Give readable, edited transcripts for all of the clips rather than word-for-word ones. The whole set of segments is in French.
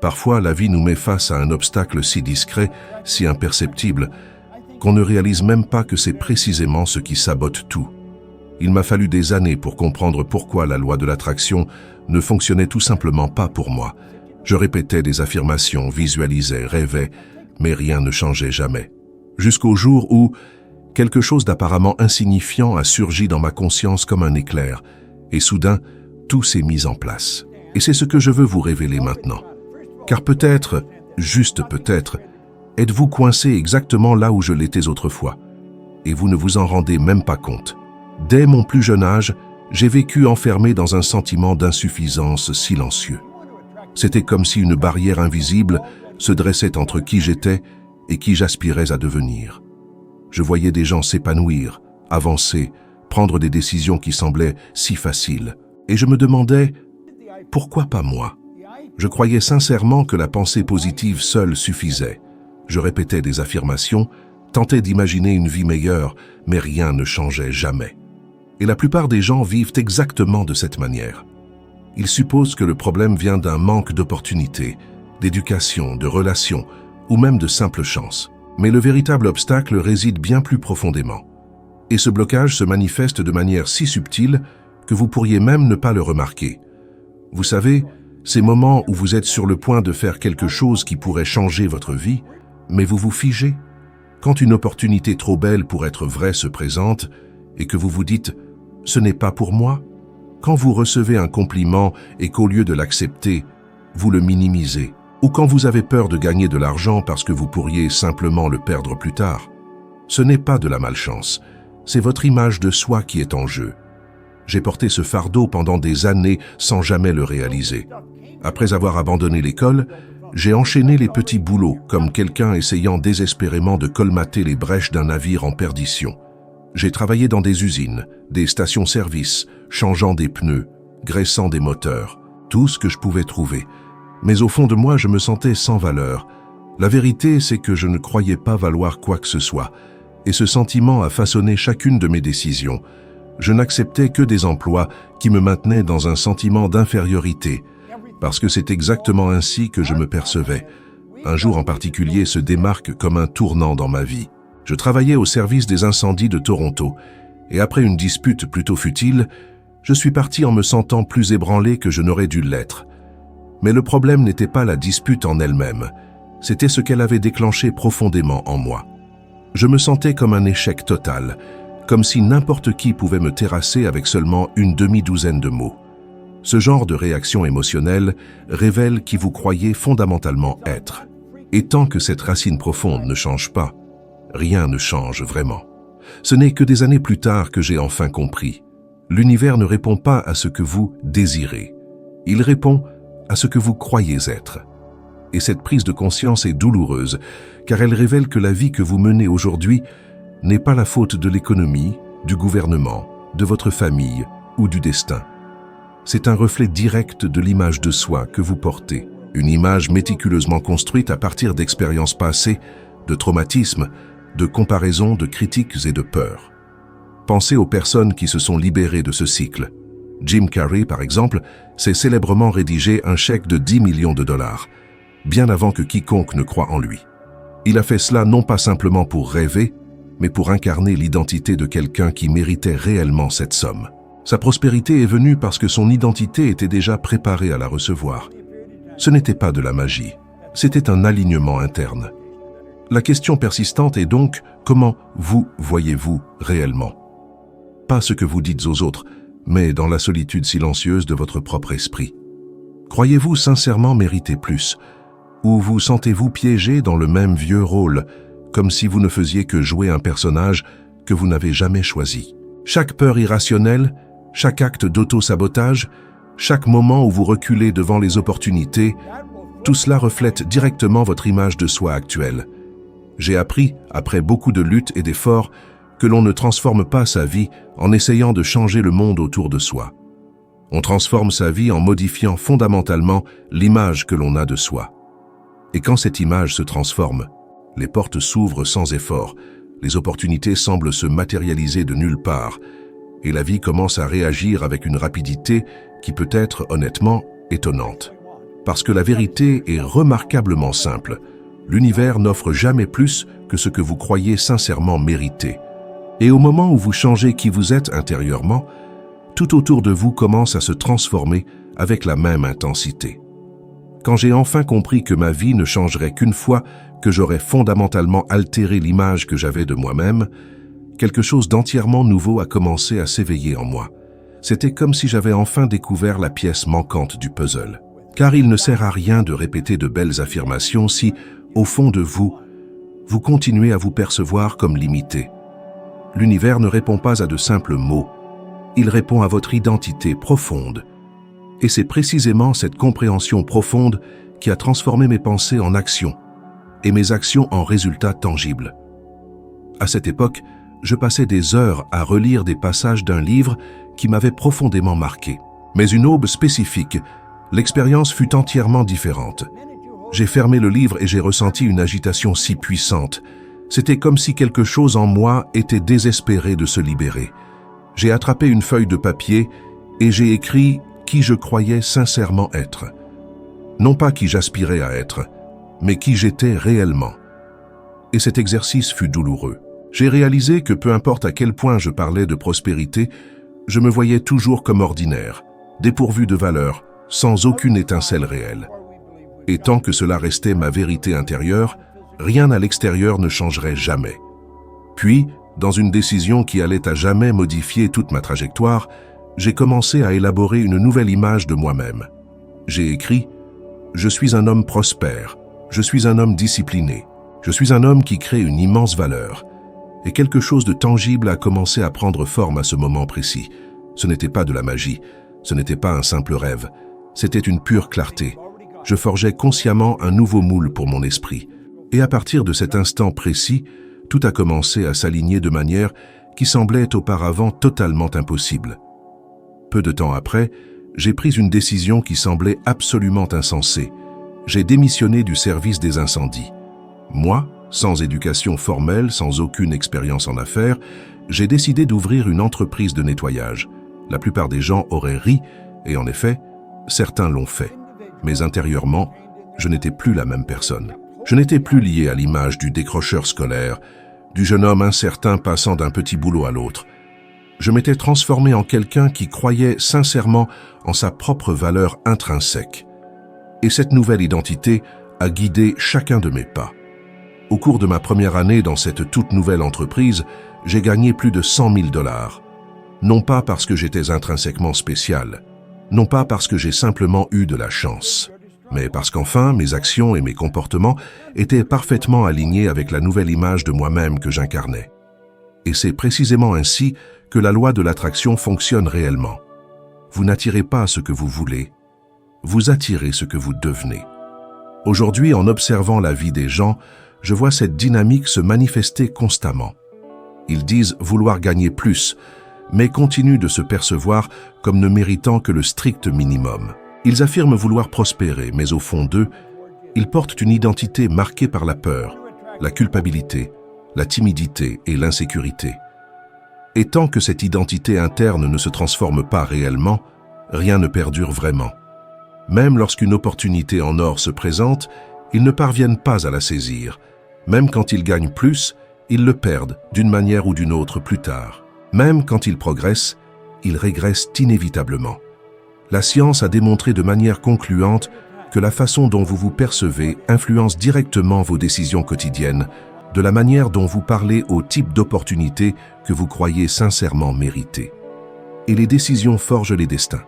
Parfois, la vie nous met face à un obstacle si discret, si imperceptible, qu'on ne réalise même pas que c'est précisément ce qui sabote tout. Il m'a fallu des années pour comprendre pourquoi la loi de l'attraction ne fonctionnait tout simplement pas pour moi. Je répétais des affirmations, visualisais, rêvais, mais rien ne changeait jamais. Jusqu'au jour où quelque chose d'apparemment insignifiant a surgi dans ma conscience comme un éclair, et soudain, tout s'est mis en place. Et c'est ce que je veux vous révéler maintenant. Car peut-être, juste peut-être, êtes-vous coincé exactement là où je l'étais autrefois, et vous ne vous en rendez même pas compte. Dès mon plus jeune âge, j'ai vécu enfermé dans un sentiment d'insuffisance silencieux. C'était comme si une barrière invisible se dressait entre qui j'étais et qui j'aspirais à devenir. Je voyais des gens s'épanouir, avancer, prendre des décisions qui semblaient si faciles, et je me demandais, pourquoi pas moi ? Je croyais sincèrement que la pensée positive seule suffisait. Je répétais des affirmations, tentais d'imaginer une vie meilleure, mais rien ne changeait jamais. Et la plupart des gens vivent exactement de cette manière. Ils supposent que le problème vient d'un manque d'opportunités, d'éducation, de relations, ou même de simple chance. Mais le véritable obstacle réside bien plus profondément. Et ce blocage se manifeste de manière si subtile que vous pourriez même ne pas le remarquer. Vous savez, ces moments où vous êtes sur le point de faire quelque chose qui pourrait changer votre vie, mais vous vous figez. Quand une opportunité trop belle pour être vraie se présente et que vous vous dites « ce n'est pas pour moi », quand vous recevez un compliment et qu'au lieu de l'accepter, vous le minimisez, ou quand vous avez peur de gagner de l'argent parce que vous pourriez simplement le perdre plus tard. Ce n'est pas de la malchance, c'est votre image de soi qui est en jeu. J'ai porté ce fardeau pendant des années sans jamais le réaliser. Après avoir abandonné l'école, j'ai enchaîné les petits boulots comme quelqu'un essayant désespérément de colmater les brèches d'un navire en perdition. J'ai travaillé dans des usines, des stations-service, changeant des pneus, graissant des moteurs, tout ce que je pouvais trouver. Mais au fond de moi, je me sentais sans valeur. La vérité, c'est que je ne croyais pas valoir quoi que ce soit. Et ce sentiment a façonné chacune de mes décisions. Je n'acceptais que des emplois qui me maintenaient dans un sentiment d'infériorité, parce que c'est exactement ainsi que je me percevais. Un jour en particulier se démarque comme un tournant dans ma vie. Je travaillais au service des incendies de Toronto, et après une dispute plutôt futile, je suis parti en me sentant plus ébranlé que je n'aurais dû l'être. Mais le problème n'était pas la dispute en elle-même, c'était ce qu'elle avait déclenché profondément en moi. Je me sentais comme un échec total, comme si n'importe qui pouvait me terrasser avec seulement une demi-douzaine de mots. Ce genre de réaction émotionnelle révèle qui vous croyez fondamentalement être. Et tant que cette racine profonde ne change pas, rien ne change vraiment. Ce n'est que des années plus tard que j'ai enfin compris. L'univers ne répond pas à ce que vous désirez. Il répond à ce que vous croyez être. Et cette prise de conscience est douloureuse, car elle révèle que la vie que vous menez aujourd'hui n'est pas la faute de l'économie, du gouvernement, de votre famille ou du destin. C'est un reflet direct de l'image de soi que vous portez, une image méticuleusement construite à partir d'expériences passées, de traumatismes, de comparaisons, de critiques et de peurs. Pensez aux personnes qui se sont libérées de ce cycle. Jim Carrey, par exemple, s'est célèbrement rédigé un chèque de 10 millions de dollars, bien avant que quiconque ne croie en lui. Il a fait cela non pas simplement pour rêver, mais pour incarner l'identité de quelqu'un qui méritait réellement cette somme. Sa prospérité est venue parce que son identité était déjà préparée à la recevoir. Ce n'était pas de la magie, c'était un alignement interne. La question persistante est donc, comment vous voyez-vous réellement ? Pas ce que vous dites aux autres, mais dans la solitude silencieuse de votre propre esprit. Croyez-vous sincèrement mériter plus ? Ou vous sentez-vous piégé dans le même vieux rôle, comme si vous ne faisiez que jouer un personnage que vous n'avez jamais choisi ? Chaque peur irrationnelle, chaque acte d'auto-sabotage, chaque moment où vous reculez devant les opportunités, tout cela reflète directement votre image de soi actuelle. J'ai appris, après beaucoup de luttes et d'efforts, que l'on ne transforme pas sa vie en essayant de changer le monde autour de soi. On transforme sa vie en modifiant fondamentalement l'image que l'on a de soi. Et quand cette image se transforme, les portes s'ouvrent sans effort, les opportunités semblent se matérialiser de nulle part, et la vie commence à réagir avec une rapidité qui peut être, honnêtement, étonnante. Parce que la vérité est remarquablement simple. L'univers n'offre jamais plus que ce que vous croyez sincèrement mériter. Et au moment où vous changez qui vous êtes intérieurement, tout autour de vous commence à se transformer avec la même intensité. Quand j'ai enfin compris que ma vie ne changerait qu'une fois que j'aurais fondamentalement altéré l'image que j'avais de moi-même, quelque chose d'entièrement nouveau a commencé à s'éveiller en moi. C'était comme si j'avais enfin découvert la pièce manquante du puzzle. Car il ne sert à rien de répéter de belles affirmations si, au fond de vous, vous continuez à vous percevoir comme limité. L'univers ne répond pas à de simples mots. Il répond à votre identité profonde. Et c'est précisément cette compréhension profonde qui a transformé mes pensées en actions et mes actions en résultats tangibles. À cette époque, je passais des heures à relire des passages d'un livre qui m'avait profondément marqué. Mais une aube spécifique, l'expérience fut entièrement différente. J'ai fermé le livre et j'ai ressenti une agitation si puissante. C'était comme si quelque chose en moi était désespéré de se libérer. J'ai attrapé une feuille de papier et j'ai écrit qui je croyais sincèrement être. Non pas qui j'aspirais à être, mais qui j'étais réellement. Et cet exercice fut douloureux. J'ai réalisé que peu importe à quel point je parlais de prospérité, je me voyais toujours comme ordinaire, dépourvu de valeur, sans aucune étincelle réelle. Et tant que cela restait ma vérité intérieure, rien à l'extérieur ne changerait jamais. Puis, dans une décision qui allait à jamais modifier toute ma trajectoire, j'ai commencé à élaborer une nouvelle image de moi-même. J'ai écrit « Je suis un homme prospère, je suis un homme discipliné, je suis un homme qui crée une immense valeur. » Et quelque chose de tangible a commencé à prendre forme à ce moment précis. Ce n'était pas de la magie, ce n'était pas un simple rêve, c'était une pure clarté. Je forgeais consciemment un nouveau moule pour mon esprit. Et à partir de cet instant précis, tout a commencé à s'aligner de manière qui semblait auparavant totalement impossible. Peu de temps après, j'ai pris une décision qui semblait absolument insensée. J'ai démissionné du service des incendies. Moi, sans éducation formelle, sans aucune expérience en affaires, j'ai décidé d'ouvrir une entreprise de nettoyage. La plupart des gens auraient ri, et en effet, certains l'ont fait. Mais intérieurement, je n'étais plus la même personne. Je n'étais plus lié à l'image du décrocheur scolaire, du jeune homme incertain passant d'un petit boulot à l'autre. Je m'étais transformé en quelqu'un qui croyait sincèrement en sa propre valeur intrinsèque. Et cette nouvelle identité a guidé chacun de mes pas. Au cours de ma première année dans cette toute nouvelle entreprise, j'ai gagné plus de 100 000 $. Non pas parce que j'étais intrinsèquement spécial, non pas parce que j'ai simplement eu de la chance, mais parce qu'enfin mes actions et mes comportements étaient parfaitement alignés avec la nouvelle image de moi-même que j'incarnais. Et c'est précisément ainsi que la loi de l'attraction fonctionne réellement. Vous n'attirez pas ce que vous voulez, vous attirez ce que vous devenez. Aujourd'hui, en observant la vie des gens, je vois cette dynamique se manifester constamment. Ils disent vouloir gagner plus, mais continuent de se percevoir comme ne méritant que le strict minimum. Ils affirment vouloir prospérer, mais au fond d'eux, ils portent une identité marquée par la peur, la culpabilité, la timidité et l'insécurité. Et tant que cette identité interne ne se transforme pas réellement, rien ne perdure vraiment. Même lorsqu'une opportunité en or se présente, ils ne parviennent pas à la saisir. Même quand ils gagnent plus, ils le perdent d'une manière ou d'une autre plus tard. Même quand ils progressent, ils régressent inévitablement. La science a démontré de manière concluante que la façon dont vous vous percevez influence directement vos décisions quotidiennes, de la manière dont vous parlez au type d'opportunité que vous croyez sincèrement mériter. Et les décisions forgent les destins.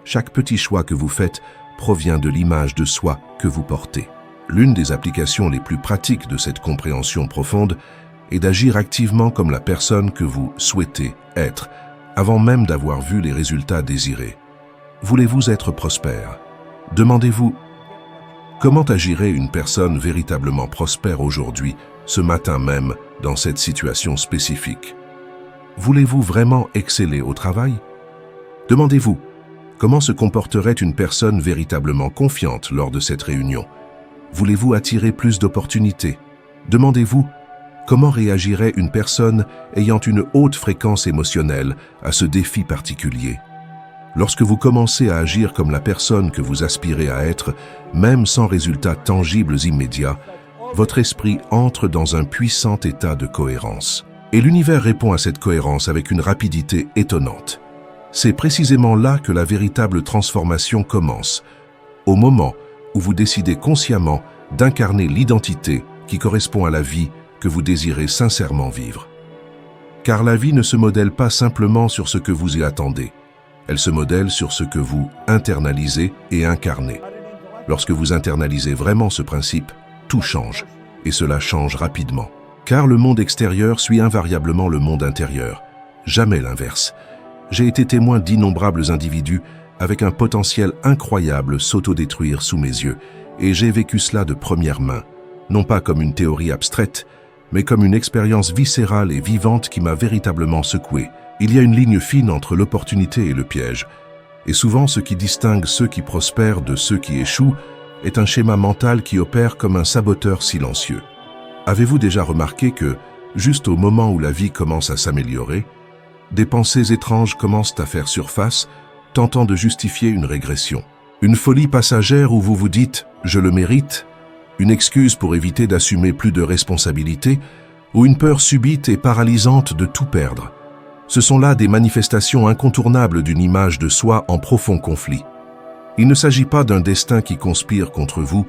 Chaque petit choix que vous faites provient de l'image de soi que vous portez. L'une des applications les plus pratiques de cette compréhension profonde est d'agir activement comme la personne que vous souhaitez être, avant même d'avoir vu les résultats désirés. Voulez-vous être prospère? Demandez-vous, comment agirait une personne véritablement prospère aujourd'hui, ce matin même, dans cette situation spécifique? Voulez-vous vraiment exceller au travail? Demandez-vous, comment se comporterait une personne véritablement confiante lors de cette réunion? Voulez-vous attirer plus d'opportunités? Demandez-vous, comment réagirait une personne ayant une haute fréquence émotionnelle à ce défi particulier? Lorsque vous commencez à agir comme la personne que vous aspirez à être, même sans résultats tangibles immédiats, votre esprit entre dans un puissant état de cohérence. Et l'univers répond à cette cohérence avec une rapidité étonnante. C'est précisément là que la véritable transformation commence, au moment où vous décidez consciemment d'incarner l'identité qui correspond à la vie que vous désirez sincèrement vivre. Car la vie ne se modèle pas simplement sur ce que vous y attendez, elle se modèle sur ce que vous internalisez et incarnez. Lorsque vous internalisez vraiment ce principe, tout change, et cela change rapidement. Car le monde extérieur suit invariablement le monde intérieur, jamais l'inverse. J'ai été témoin d'innombrables individus avec un potentiel incroyable s'autodétruire sous mes yeux, et j'ai vécu cela de première main, non pas comme une théorie abstraite, mais comme une expérience viscérale et vivante qui m'a véritablement secoué. Il y a une ligne fine entre l'opportunité et le piège, et souvent ce qui distingue ceux qui prospèrent de ceux qui échouent est un schéma mental qui opère comme un saboteur silencieux. Avez-vous déjà remarqué que, juste au moment où la vie commence à s'améliorer, des pensées étranges commencent à faire surface, tentant de justifier une régression? Une folie passagère où vous vous dites « je le mérite », une excuse pour éviter d'assumer plus de responsabilités, ou une peur subite et paralysante de tout perdre. Ce sont là des manifestations incontournables d'une image de soi en profond conflit. Il ne s'agit pas d'un destin qui conspire contre vous,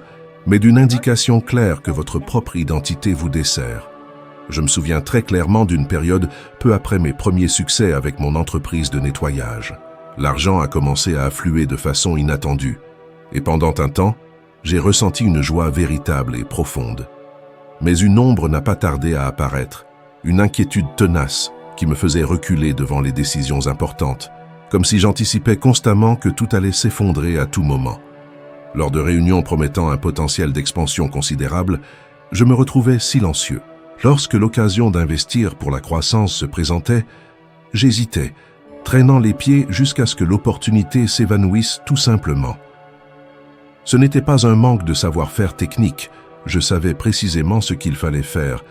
mais d'une indication claire que votre propre identité vous dessert. Je me souviens très clairement d'une période peu après mes premiers succès avec mon entreprise de nettoyage. L'argent a commencé à affluer de façon inattendue, et pendant un temps, j'ai ressenti une joie véritable et profonde. Mais une ombre n'a pas tardé à apparaître, une inquiétude tenace qui me faisait reculer devant les décisions importantes, comme si j'anticipais constamment que tout allait s'effondrer à tout moment. Lors de réunions promettant un potentiel d'expansion considérable, je me retrouvais silencieux. Lorsque l'occasion d'investir pour la croissance se présentait, j'hésitais, traînant les pieds jusqu'à ce que l'opportunité s'évanouisse tout simplement. Ce n'était pas un manque de savoir-faire technique, je savais précisément ce qu'il fallait faire,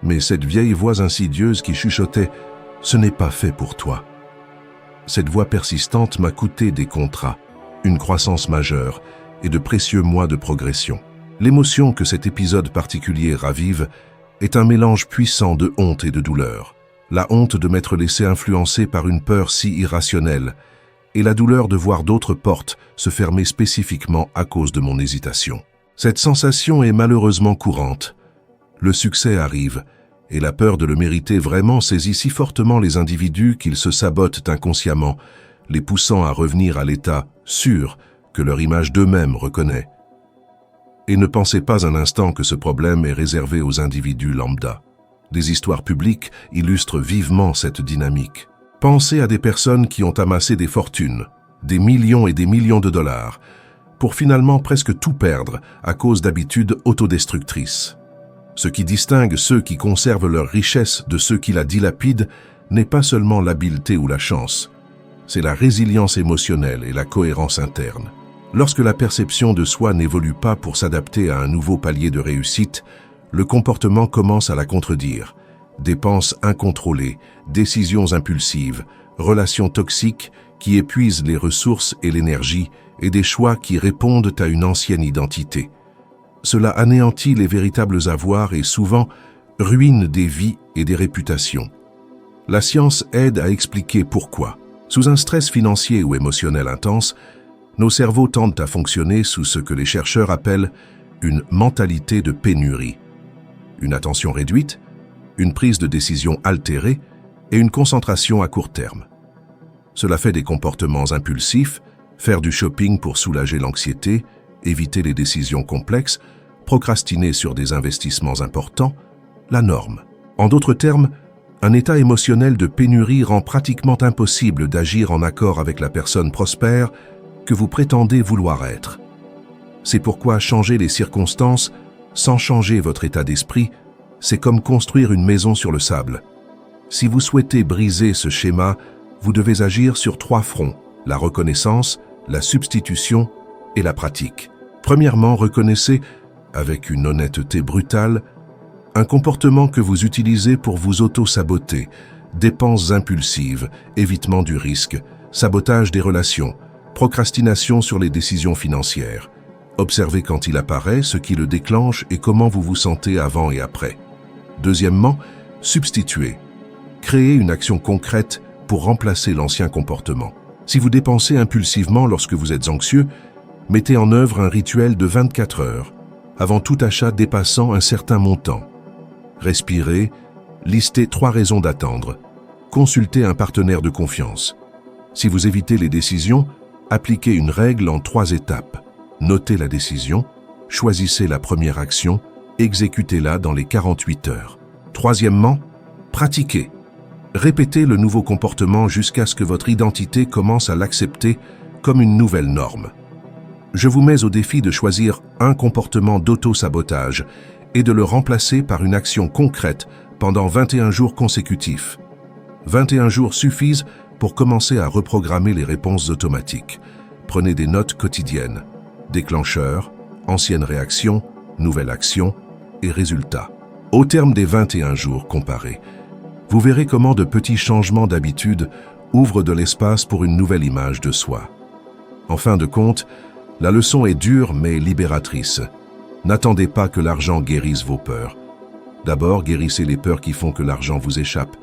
mais cette vieille voix insidieuse qui chuchotait « Ce n'est pas fait pour toi ». Cette voix persistante m'a coûté des contrats, une croissance majeure et de précieux mois de progression. L'émotion que cet épisode particulier ravive est un mélange puissant de honte et de douleur. La honte de m'être laissé influencer par une peur si irrationnelle et la douleur de voir d'autres portes se fermer spécifiquement à cause de mon hésitation. Cette sensation est malheureusement courante. Le succès arrive, et la peur de le mériter vraiment saisit si fortement les individus qu'ils se sabotent inconsciemment, les poussant à revenir à l'état sûr que leur image d'eux-mêmes reconnaît. Et ne pensez pas un instant que ce problème est réservé aux individus lambda. Des histoires publiques illustrent vivement cette dynamique. Pensez à des personnes qui ont amassé des fortunes, des millions et des millions de dollars, pour finalement presque tout perdre à cause d'habitudes autodestructrices. Ce qui distingue ceux qui conservent leur richesse de ceux qui la dilapident n'est pas seulement l'habileté ou la chance, c'est la résilience émotionnelle et la cohérence interne. Lorsque la perception de soi n'évolue pas pour s'adapter à un nouveau palier de réussite, le comportement commence à la contredire. Dépenses incontrôlées, décisions impulsives, relations toxiques qui épuisent les ressources et l'énergie et des choix qui répondent à une ancienne identité. Cela anéantit les véritables avoirs et souvent ruine des vies et des réputations. La science aide à expliquer pourquoi. Sous un stress financier ou émotionnel intense, nos cerveaux tendent à fonctionner sous ce que les chercheurs appellent une mentalité de pénurie. Une attention réduite, une prise de décision altérée et une concentration à court terme. Cela fait des comportements impulsifs, faire du shopping pour soulager l'anxiété, éviter les décisions complexes, procrastiner sur des investissements importants, la norme. En d'autres termes, un état émotionnel de pénurie rend pratiquement impossible d'agir en accord avec la personne prospère que vous prétendez vouloir être. C'est pourquoi changer les circonstances, sans changer votre état d'esprit, c'est comme construire une maison sur le sable. Si vous souhaitez briser ce schéma, vous devez agir sur 3 fronts, la reconnaissance, la substitution et la pratique. Premièrement, reconnaissez, avec une honnêteté brutale, un comportement que vous utilisez pour vous auto-saboter, dépenses impulsives, évitement du risque, sabotage des relations, procrastination sur les décisions financières. Observez quand il apparaît, ce qui le déclenche et comment vous vous sentez avant et après. Deuxièmement, substituer. Créez une action concrète pour remplacer l'ancien comportement. Si vous dépensez impulsivement lorsque vous êtes anxieux, mettez en œuvre un rituel de 24 heures, avant tout achat dépassant un certain montant. Respirez, listez 3 raisons d'attendre. Consultez un partenaire de confiance. Si vous évitez les décisions, appliquez une règle en 3 étapes. Notez la décision, choisissez la première action, exécutez-la dans les 48 heures. Troisièmement, pratiquez. Répétez le nouveau comportement jusqu'à ce que votre identité commence à l'accepter comme une nouvelle norme. Je vous mets au défi de choisir un comportement d'auto-sabotage et de le remplacer par une action concrète pendant 21 jours consécutifs. 21 jours suffisent pour commencer à reprogrammer les réponses automatiques. Prenez des notes quotidiennes. Déclencheur, ancienne réaction, nouvelle action et résultat. Au terme des 21 jours comparés, vous verrez comment de petits changements d'habitude ouvrent de l'espace pour une nouvelle image de soi. En fin de compte, la leçon est dure mais libératrice. N'attendez pas que l'argent guérisse vos peurs. D'abord, guérissez les peurs qui font que l'argent vous échappe.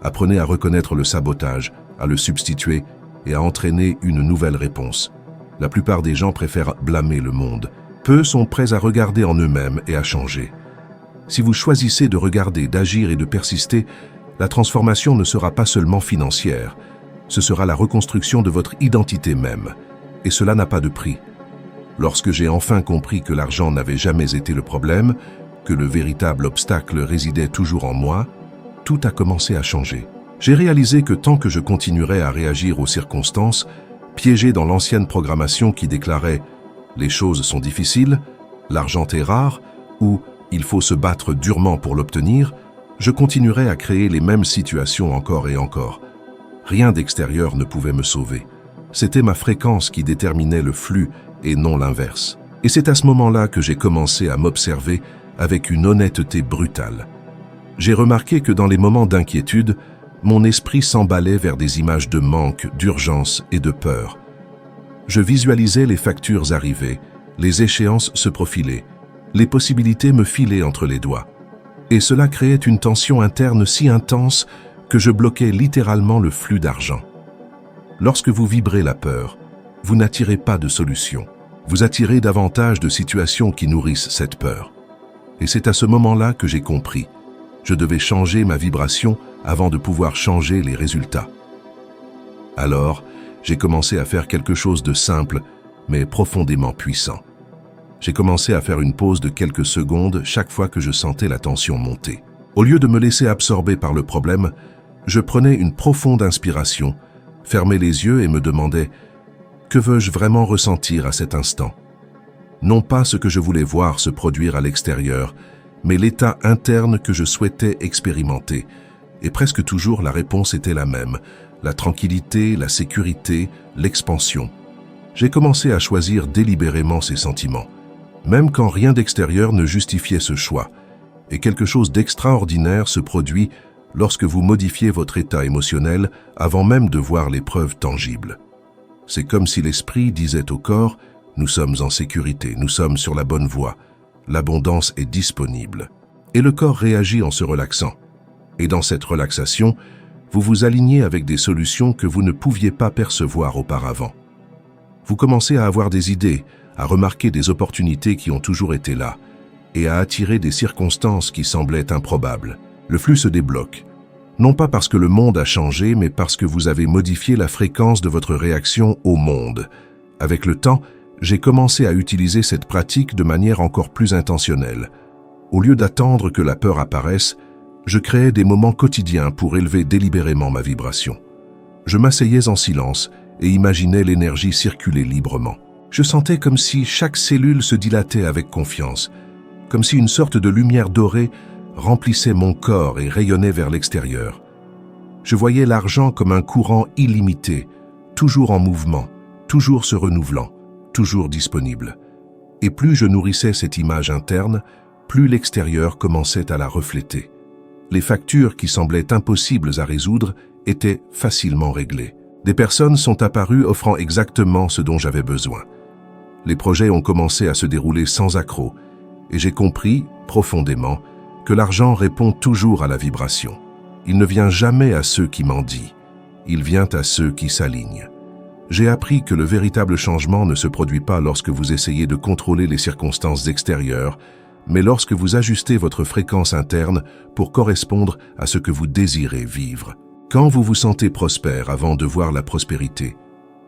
Apprenez à reconnaître le sabotage, à le substituer et à entraîner une nouvelle réponse. La plupart des gens préfèrent blâmer le monde. Peu sont prêts à regarder en eux-mêmes et à changer. Si vous choisissez de regarder, d'agir et de persister, la transformation ne sera pas seulement financière, ce sera la reconstruction de votre identité même. Et cela n'a pas de prix. Lorsque j'ai enfin compris que l'argent n'avait jamais été le problème, que le véritable obstacle résidait toujours en moi, tout a commencé à changer. J'ai réalisé que tant que je continuerais à réagir aux circonstances, piégé dans l'ancienne programmation qui déclarait « les choses sont difficiles »,« l'argent est rare » ou « il faut se battre durement pour l'obtenir », je continuerais à créer les mêmes situations encore et encore. Rien d'extérieur ne pouvait me sauver. C'était ma fréquence qui déterminait le flux et non l'inverse. Et c'est à ce moment-là que j'ai commencé à m'observer avec une honnêteté brutale. J'ai remarqué que dans les moments d'inquiétude, mon esprit s'emballait vers des images de manque, d'urgence et de peur. Je visualisais les factures arriver, les échéances se profiler, les possibilités me filaient entre les doigts. Et cela créait une tension interne si intense que je bloquais littéralement le flux d'argent. Lorsque vous vibrez la peur, vous n'attirez pas de solution. Vous attirez davantage de situations qui nourrissent cette peur. Et c'est à ce moment-là que j'ai compris. Je devais changer ma vibration avant de pouvoir changer les résultats. Alors, j'ai commencé à faire quelque chose de simple, mais profondément puissant. J'ai commencé à faire une pause de quelques secondes chaque fois que je sentais la tension monter. Au lieu de me laisser absorber par le problème, je prenais une profonde inspiration, fermais les yeux et me demandais « Que veux-je vraiment ressentir à cet instant ?» Non pas ce que je voulais voir se produire à l'extérieur, mais l'état interne que je souhaitais expérimenter. Et presque toujours la réponse était la même, la tranquillité, la sécurité, l'expansion. J'ai commencé à choisir délibérément ces sentiments, même quand rien d'extérieur ne justifiait ce choix. Et quelque chose d'extraordinaire se produit lorsque vous modifiez votre état émotionnel avant même de voir les preuves tangibles. C'est comme si l'esprit disait au corps « Nous sommes en sécurité, nous sommes sur la bonne voie, l'abondance est disponible. » Et le corps réagit en se relaxant. Et dans cette relaxation, vous vous alignez avec des solutions que vous ne pouviez pas percevoir auparavant. Vous commencez à avoir des idées, à remarquer des opportunités qui ont toujours été là, et à attirer des circonstances qui semblaient improbables. Le flux se débloque, non pas parce que le monde a changé, mais parce que vous avez modifié la fréquence de votre réaction au monde. Avec le temps, j'ai commencé à utiliser cette pratique de manière encore plus intentionnelle. Au lieu d'attendre que la peur apparaisse, je créais des moments quotidiens pour élever délibérément ma vibration. Je m'asseyais en silence et imaginais l'énergie circuler librement. Je sentais comme si chaque cellule se dilatait avec confiance, comme si une sorte de lumière dorée remplissait mon corps et rayonnait vers l'extérieur. Je voyais l'argent comme un courant illimité, toujours en mouvement, toujours se renouvelant, toujours disponible. Et plus je nourrissais cette image interne, plus l'extérieur commençait à la refléter. Les factures qui semblaient impossibles à résoudre étaient facilement réglées. Des personnes sont apparues offrant exactement ce dont j'avais besoin. Les projets ont commencé à se dérouler sans accroc, et j'ai compris, profondément, que l'argent répond toujours à la vibration. Il ne vient jamais à ceux qui mendient, il vient à ceux qui s'alignent. J'ai appris que le véritable changement ne se produit pas lorsque vous essayez de contrôler les circonstances extérieures, mais lorsque vous ajustez votre fréquence interne pour correspondre à ce que vous désirez vivre. Quand vous vous sentez prospère avant de voir la prospérité,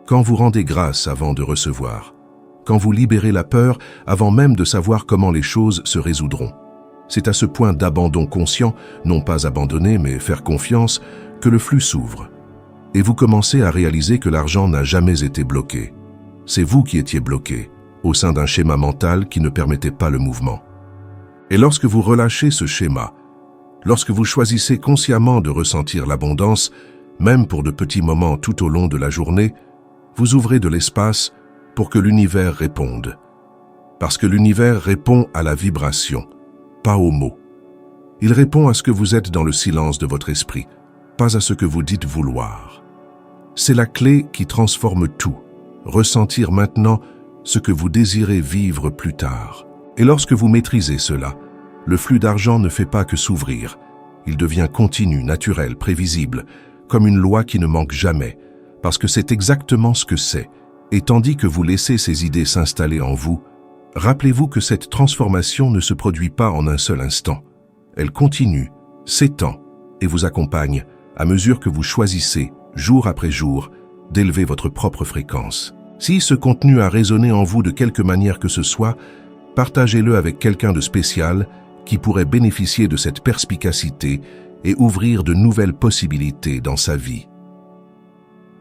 quand vous rendez grâce avant de recevoir, quand vous libérez la peur avant même de savoir comment les choses se résoudront. C'est à ce point d'abandon conscient, non pas abandonner mais faire confiance, que le flux s'ouvre. Et vous commencez à réaliser que l'argent n'a jamais été bloqué. C'est vous qui étiez bloqué, au sein d'un schéma mental qui ne permettait pas le mouvement. Et lorsque vous relâchez ce schéma, lorsque vous choisissez consciemment de ressentir l'abondance, même pour de petits moments tout au long de la journée, vous ouvrez de l'espace pour que l'univers réponde. Parce que l'univers répond à la vibration, pas aux mots. Il répond à ce que vous êtes dans le silence de votre esprit, pas à ce que vous dites vouloir. C'est la clé qui transforme tout, ressentir maintenant ce que vous désirez vivre plus tard. Et lorsque vous maîtrisez cela, le flux d'argent ne fait pas que s'ouvrir. Il devient continu, naturel, prévisible, comme une loi qui ne manque jamais, parce que c'est exactement ce que c'est. Et tandis que vous laissez ces idées s'installer en vous, rappelez-vous que cette transformation ne se produit pas en un seul instant. Elle continue, s'étend et vous accompagne à mesure que vous choisissez, jour après jour, d'élever votre propre fréquence. Si ce contenu a résonné en vous de quelque manière que ce soit, partagez-le avec quelqu'un de spécial qui pourrait bénéficier de cette perspicacité et ouvrir de nouvelles possibilités dans sa vie.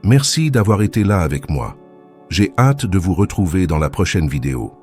Merci d'avoir été là avec moi. J'ai hâte de vous retrouver dans la prochaine vidéo.